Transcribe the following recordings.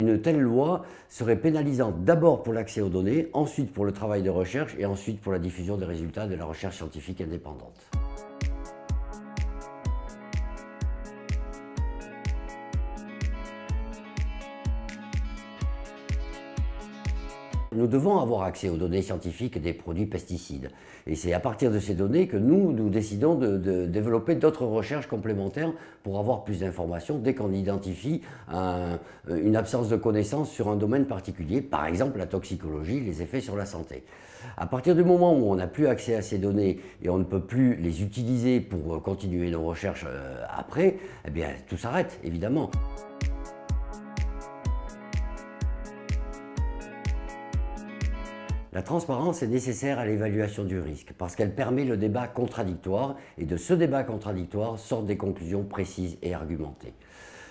Une telle loi serait pénalisante d'abord pour l'accès aux données, ensuite pour le travail de recherche et ensuite pour la diffusion des résultats de la recherche scientifique indépendante. Nous devons avoir accès aux données scientifiques des produits pesticides. Et c'est à partir de ces données que nous décidons de développer d'autres recherches complémentaires pour avoir plus d'informations dès qu'on identifie une absence de connaissances sur un domaine particulier, par exemple la toxicologie, les effets sur la santé. À partir du moment où on n'a plus accès à ces données et on ne peut plus les utiliser pour continuer nos recherches après, eh bien tout s'arrête, évidemment. La transparence est nécessaire à l'évaluation du risque parce qu'elle permet le débat contradictoire et de ce débat contradictoire sortent des conclusions précises et argumentées.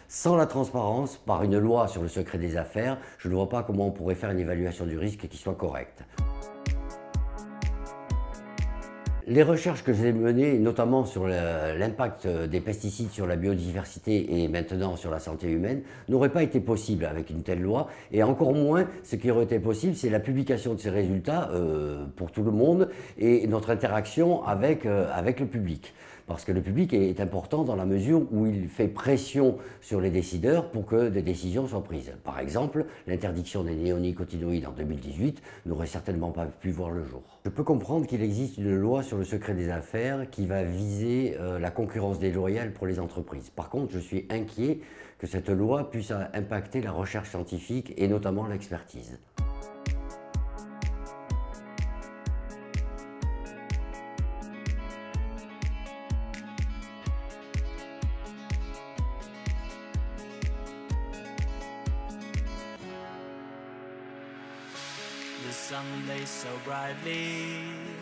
Sans la transparence, par une loi sur le secret des affaires, je ne vois pas comment on pourrait faire une évaluation du risque qui soit correcte. Les recherches que j'ai menées, notamment sur l'impact des pesticides sur la biodiversité et maintenant sur la santé humaine, n'auraient pas été possibles avec une telle loi. Et encore moins, ce qui aurait été possible, c'est la publication de ces résultats pour tout le monde et notre interaction avec le public. Parce que le public est important dans la mesure où il fait pression sur les décideurs pour que des décisions soient prises. Par exemple, l'interdiction des néonicotinoïdes en 2018 n'aurait certainement pas pu voir le jour. Je peux comprendre qu'il existe une loi sur le secret des affaires qui va viser la concurrence déloyale pour les entreprises. Par contre, je suis inquiet que cette loi puisse impacter la recherche scientifique et notamment l'expertise. The sun blazed so brightly